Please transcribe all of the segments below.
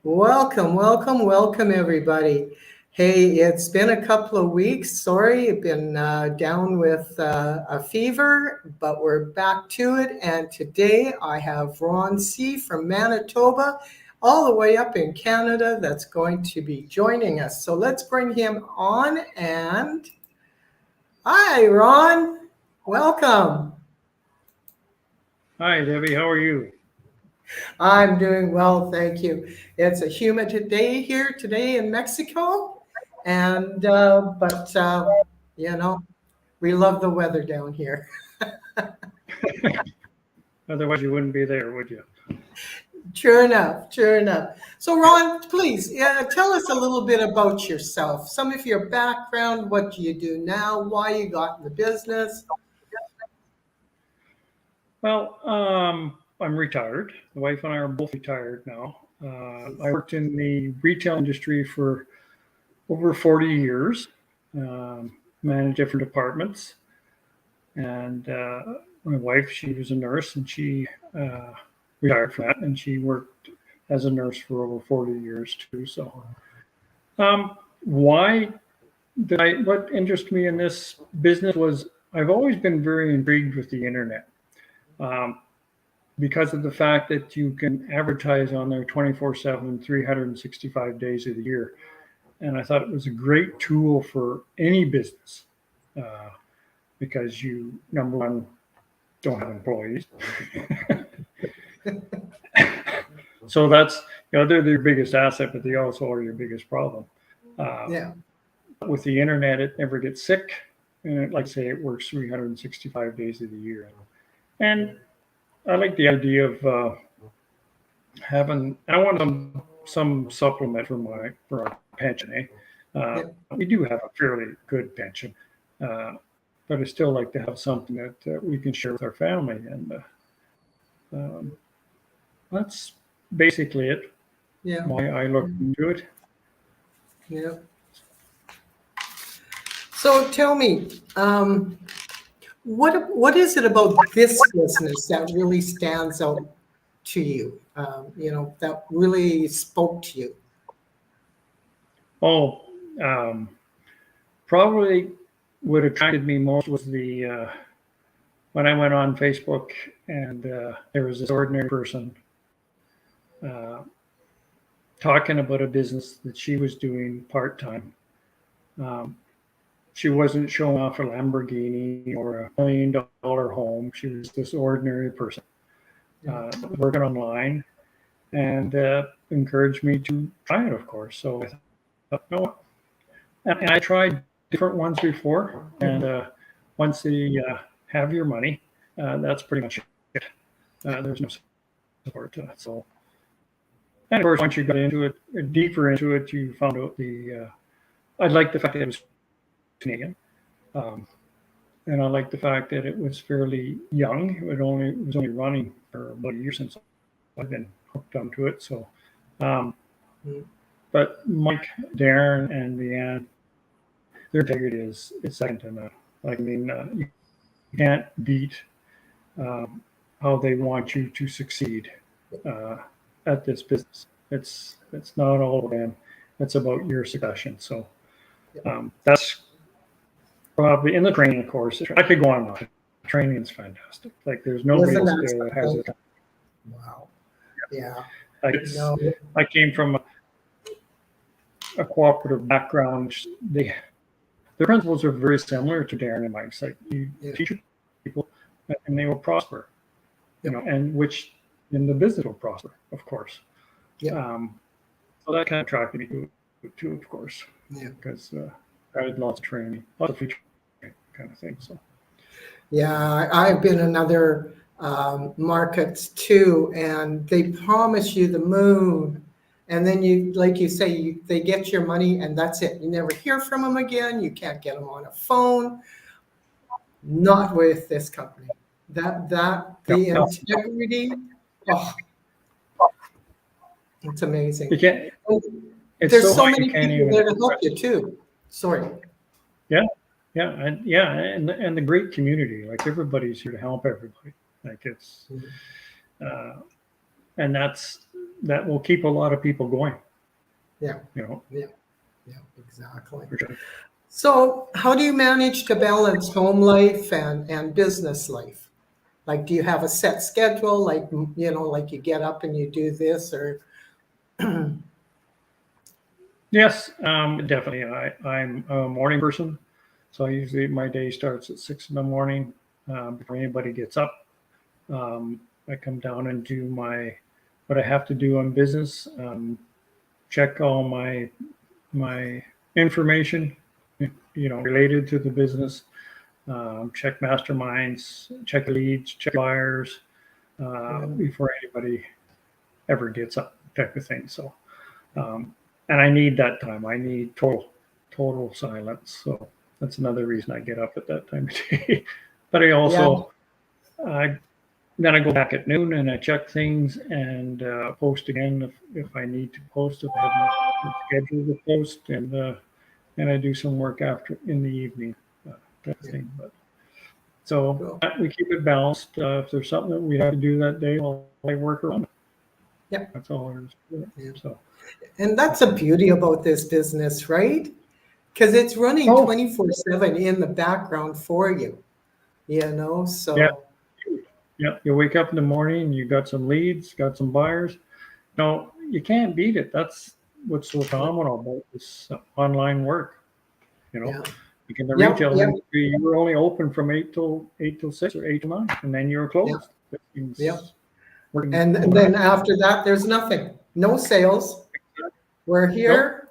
Welcome, everybody. Hey, it's been a couple of weeks. Sorry, I've been down with a fever, but we're back to it. And today I have Ron C. from Manitoba, all the way up in Canada, that's going to be joining us. So let's bring him on. And hi, Ron. Welcome. Hi, Debbie. How are you? I'm doing well, thank you. It's a humid day here today in Mexico, and we love the weather down here. Otherwise, you wouldn't be there, would you? True enough, true enough. So, Ron, please tell us a little bit about yourself, some of your background, what do you do now, why you got in the business. Well, I'm retired. The wife and I are both retired now. I worked in the retail industry for over 40 years, managed different departments. And my wife, she was a nurse, and she retired from that, and she worked as a nurse for over 40 years too. So, why what interested me in this business was I've always been very intrigued with the internet. Because of the fact that you can advertise on there 24/7, 365 days of the year. And I thought it was a great tool for any business because you, number one, don't have employees. So that's, they're your biggest asset, but they also are your biggest problem. With the internet, it never gets sick. And like I say, it works 365 days of the year. And I like the idea of I want some supplement for our pension. We do have a fairly good pension, but I still like to have something that we can share with our family, and that's basically it. Yeah. Why I look into it. Yeah. So tell me, what is it about this business that really stands out to you? That really spoke to you. Probably what attracted me most was when I went on Facebook and there was this ordinary person talking about a business that she was doing part-time. She wasn't showing off a Lamborghini or $1 million home. She was this ordinary person working online, and encouraged me to try it, of course. So I thought, no. And I tried different ones before, and once you have your money, that's pretty much it. There's no support to it. So, and of course, once you got into it, deeper into it, you found out I liked the fact that it was Canadian, and I liked the fact that it was fairly young. It was only running for about a year since I've been hooked onto it. So, but Mike, Darren, and Leanne, their integrity is second to none. You can't beat how they want you to succeed at this business. It's not all about them. It's about your succession. So that's probably in the training, of course. I could go on. The training is fantastic. Like there's nobody else that has it. Wow. Yeah. I came from a cooperative background. The principles are very similar to Darren and Mike's. Like you teach people, and they will prosper. And which in the business will prosper, of course. So that kind of attracted me to it too, of course. Because I had lots of training, lots of free training kind of thing. So. Yeah, I've been in other markets too, and they promise you the moon, and then you, like you say, they get your money, and that's it. You never hear from them again. You can't get them on a phone. Not with this company. The integrity. Oh, it's amazing. There's so many people there to help you too. Sorry. And the great community. Like everybody's here to help everybody. Like it's, and that's that will keep a lot of people going. Yeah. You know, Yeah. Yeah. Exactly. for sure. So, how do you manage to balance home life and business life? Like, do you have a set schedule? Like, like you get up and you do this, or Yes, definitely. I'm a morning person, so usually my day starts at 6 in the morning before anybody gets up. I come down and do what I have to do on business. Check all my information, related to the business. Check masterminds, check leads, check buyers before anybody ever gets up, type of thing. So, um, and I need that time. I need total silence. So that's another reason I get up at that time of day. But I yeah, also, I then I go back at noon and I check things and post again if I need to post, if I have not scheduled to post, and I do some work after in the evening, type of thing. But so cool. we keep it balanced. If there's something that we have to do that day, I work around it. Yeah, That's all there is to it. yeah. So, And that's the beauty about this business, right? Because it's running oh 24/7 in the background for you, yeah, So, yeah. You wake up in the morning, you got some leads, got some buyers. No, you can't beat it. That's what's so phenomenal about this online work. You know, yeah. like in the Yep, retail yep, industry, you were only open from eight till 6 or 8 to 9, and then you were yep, closed. That yep. means working And overnight. then after that, there's nothing. No sales. We're Nope, here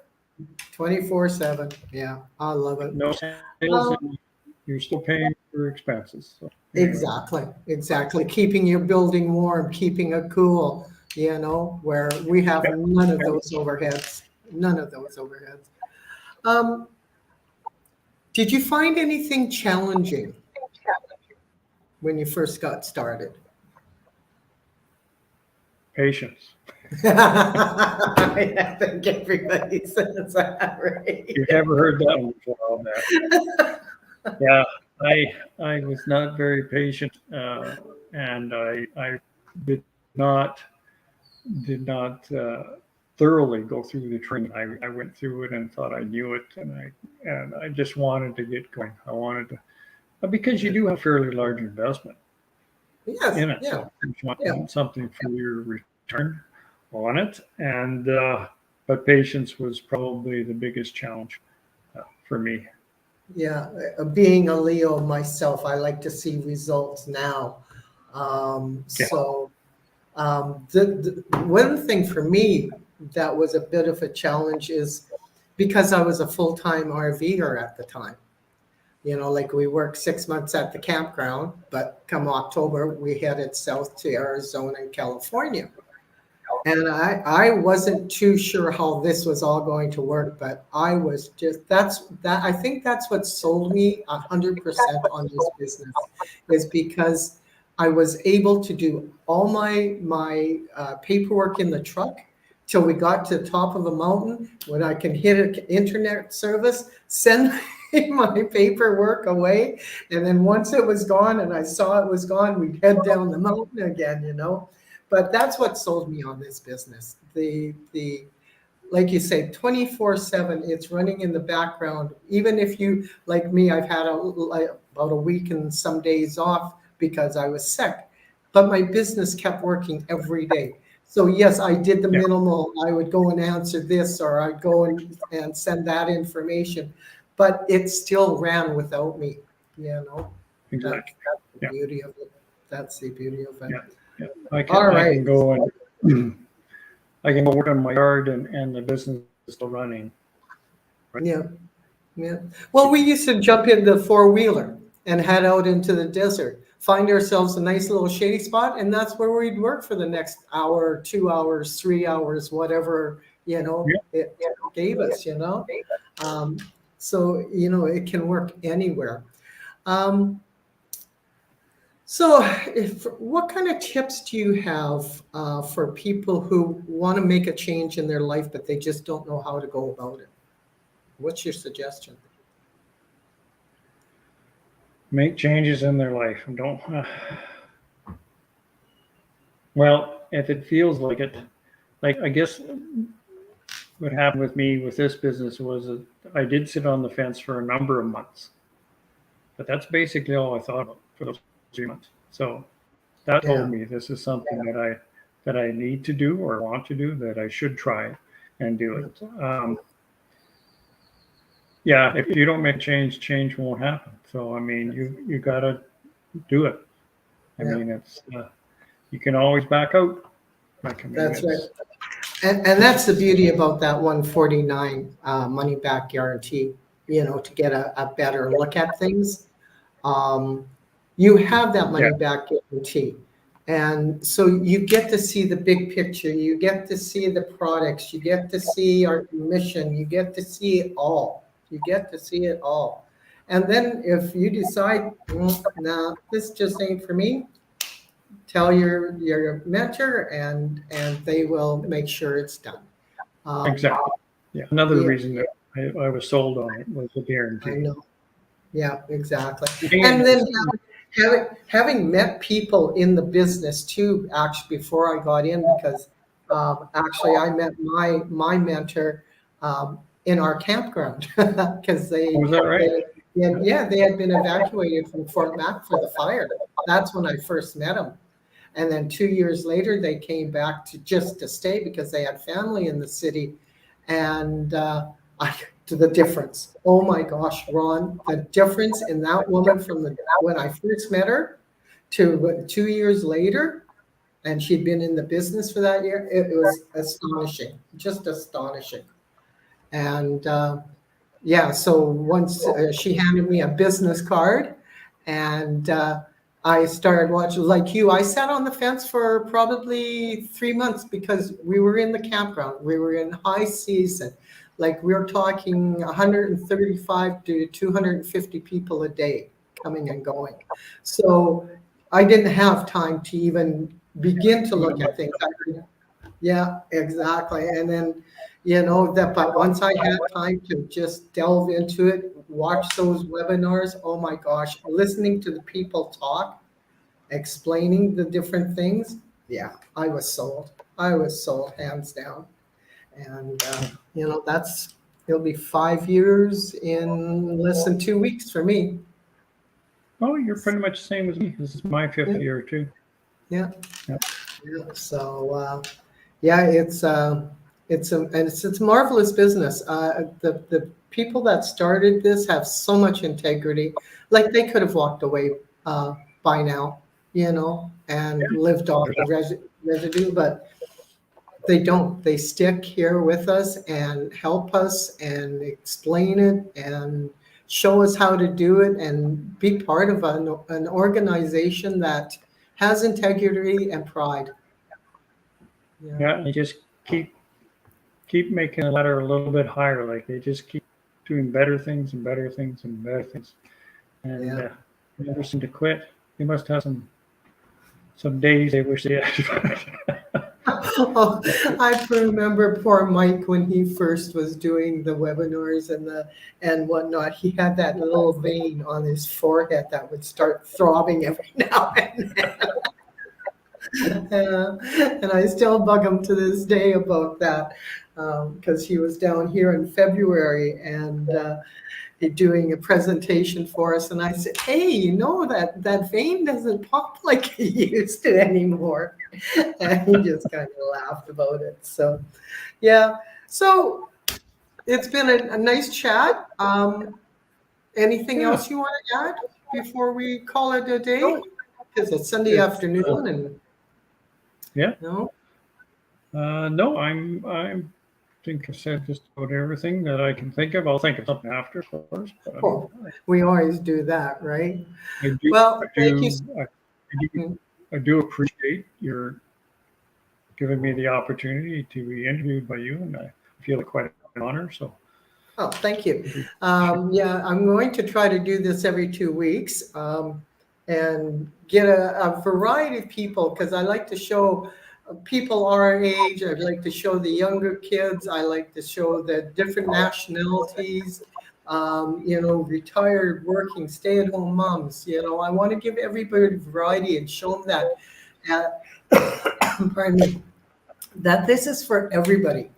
24/7. Yeah, I love it. no sales, Um, and you're still paying for expenses. So anyway, exactly, exactly. Keeping your building warm, keeping it cool, where we have yeah, none of yeah. those overheads. None of those overheads. Um, did you find anything challenging when you first got started? Patience. I think everybody says that, right? You've never heard that one before, I'll bet. Yeah, I was not very patient, and I did not did not thoroughly go through the training. I went through it and thought I knew it, and I just wanted to get going. I wanted to because you do have fairly large investment Yes, in it, yeah, so you yeah, want something for your return on it, and but patience was probably the biggest challenge for me. yeah. Being a Leo myself, I like to see results now. Yeah, The one thing for me that was a bit of a challenge is because I was a full-time RVer at the time. Like we worked 6 months at the campground, but come October, we headed south to Arizona and California. And I wasn't too sure how this was all going to work, but I was just, I think that's what sold me 100% on this business is because I was able to do all my paperwork in the truck till we got to the top of the mountain when I can hit an internet service, send my paperwork away. And then once it was gone and I saw it was gone, we'd head down the mountain again. But that's what sold me on this business. The like you say, 24/7, it's running in the background. Even if you, like me, I've had about a week and some days off because I was sick, but my business kept working every day. So yes, I did the yeah, minimal. I would go and answer this, or I'd go and send that information, but it still ran without me. That's exactly. the Yeah, beauty of it. That's the beauty of it. yeah, yeah. I All can I right. can go and I can go work on my yard and the business is still running. Right? Yeah. Yeah. Well, we used to jump in the four-wheeler and head out into the desert, find ourselves a nice little shady spot, and that's where we'd work for the next hour, 2 hours, 3 hours, whatever, Yeah, it gave us. Um, so, it can work anywhere. Um, so, what kind of tips do you have for people who want to make a change in their life, but they just don't know how to go about it? What's your suggestion? make changes in their life and don't. Well, if it feels like it, like, I guess what happened with me with this business was that I did sit on the fence for a number of months, but that's basically all I thought about for those 3 months. So that told Yeah. me this is something that I need to do or want to do, that I should try and do it. Yeah, if you don't make change, change won't happen. So I mean, you gotta do it. I Yeah. mean, it's you can always back out. Like, I mean, That's right. it's And that's the beauty about that 149 money back guarantee, to get a better look at things. You have that yeah, money back guarantee. And so you get to see the big picture. You get to see the products. You get to see our mission. You get to see it all. You get to see it all. And then if you decide, nah, this just ain't for me, tell your mentor and they will make sure it's done. exactly. Yeah, another Yeah, reason that I was sold on it was the I guarantee. know. Yeah, exactly. The thing And then is, having met people in the business too, actually, before I got in, because actually I met my mentor in our campground because was that right? they had been evacuated from Fort Mac for the fire. That's when I first met him. And then 2 years later, they came back to stay because they had family in the city. And to the difference. Oh my gosh, Ron, the difference in that woman from when I first met her to 2 years later, and she'd been in the business for that year. It was astonishing, just astonishing. And yeah, so once she handed me a business card, and I started watching, like you, I sat on the fence for probably 3 months because we were in the campground. We were in high season. Like we were talking 135 to 250 people a day coming and going. So I didn't have time to even begin to look at things. Yeah, exactly. And then, but once I had time to just delve into it, watch those webinars, oh my gosh, listening to the people talk, explaining the different things, yeah, I was sold. I was sold hands down. And, it'll be 5 years in less than 2 weeks for me. Oh, you're pretty much the same as me. This is my fifth Yeah, year too. yeah. Yeah. Yeah. So, yeah, it's marvelous business. The people that started this have so much integrity. Like they could have walked away by now, and lived off the residue, but they don't. They stick here with us and help us and explain it and show us how to do it and be part of an organization that has integrity and pride. Yeah. Yeah, and just keep making the ladder a little bit higher. Like they just keep doing better things and better things and better things, and Yeah. they never seem to quit. They must have some days they wish they had. Oh, I remember poor Mike when he first was doing the webinars and whatnot. He had that little vein on his forehead that would start throbbing every now and then. And I still bug him to this day about that because he was down here in February and doing a presentation for us. And I said, hey, that vein doesn't pop like it used to anymore. And he just kind of laughed about it. So, yeah. So it's been a nice chat. Anything Yeah. else you want to add before we call it a day? No, Because it's Sunday it's afternoon and yeah. no. No, I'm think I said just about everything that I can think of. I'll think of something after, of course. But Oh, we always do that, right? I do, Well, I thank you. do, I do appreciate your giving me the opportunity to be interviewed by you, and I feel it quite an honor. So, Oh, thank you. Yeah, I'm going to try to do this every 2 weeks and get a variety of people because I like to show people our age. I like to show the younger kids. I like to show the different nationalities, retired, working, stay-at-home moms. I want to give everybody variety and show them that, pardon me, that this is for everybody.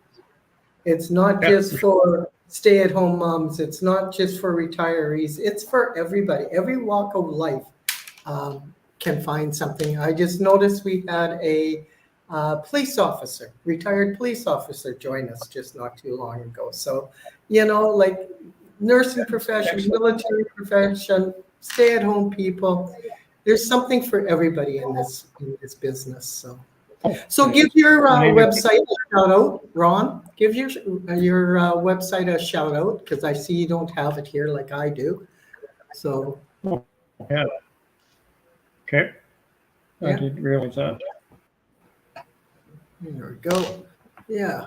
It's not Yeah, just for stay-at-home moms. It's not just for retirees. It's for everybody. Every walk of life can find something. I just noticed we had a police officer, retired police officer, join us just not too long ago. So, like nursing profession, excellent. military profession, stay-at-home people. There's something for everybody in this business. So give your website a shout out, Ron. Give your website a shout out because I see you don't have it here like I do. So Oh, yeah. Okay. I yeah, didn't realize that. there we go. Yeah,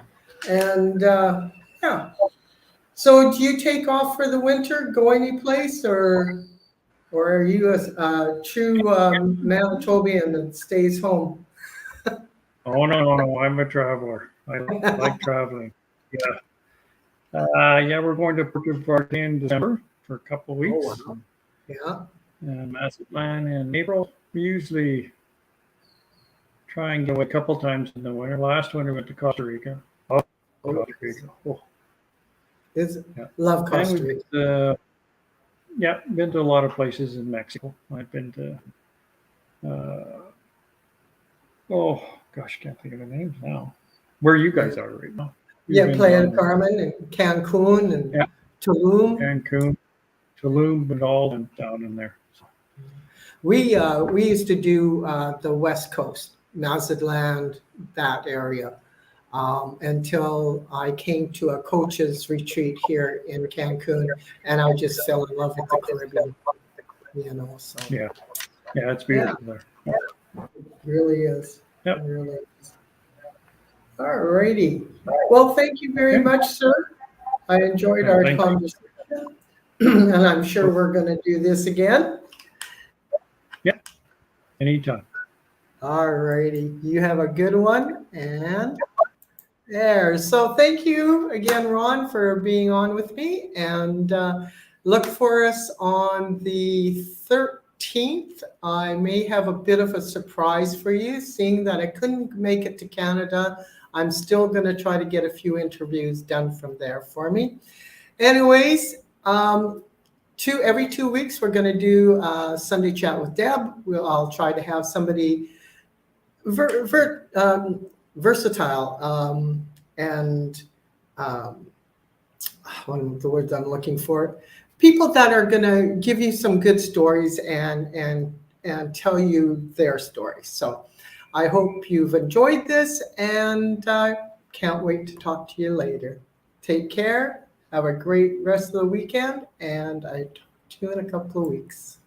and yeah. So do you take off for the winter? Go any place, or are you a true Manitobian that stays home? Oh, no. I'm a traveler. I like traveling. Yeah. Yeah, we're going to Puerto Vallarta in December for a couple of Oh weeks. wow. Yeah. And Mazatlan in April. We usually try and go a couple times in the winter. Last winter we went to Costa Rica. Oh, Oh, Costa Rica. Oh, yeah. love And Costa we've Rica. been to a lot of places in Mexico. I've been to, oh gosh, I can't think of the names now. Where you guys are right now? You've Yeah, been Playa del down Carmen and Cancun and yeah, Tulum. Cancun, Tulum, and all down in there. So, We used to do the West Coast, Mazatlan, that area, until I came to a coach's retreat here in Cancun, and I just fell in love with the Caribbean. So yeah, it's yeah, beautiful there. it really is. It Yep. really is. All righty. Well, thank you very Okay. much, sir. I enjoyed our Thank you. conversation, and I'm sure we're going to do this again. Yeah, anytime. All righty. You have a good one. And there. So thank you again, Ron, for being on with me. And look for us on the 13th. I may have a bit of a surprise for you, seeing that I couldn't make it to Canada. I'm still going to try to get a few interviews done from there for me. Anyways, every 2 weeks, we're going to do Sunday Chat with Deb. I'll try to have somebody versatile and one of the words I'm looking for. People that are going to give you some good stories and tell you their stories. So I hope you've enjoyed this, and can't wait to talk to you later. Take care. Have a great rest of the weekend, and I talk to you in a couple of weeks.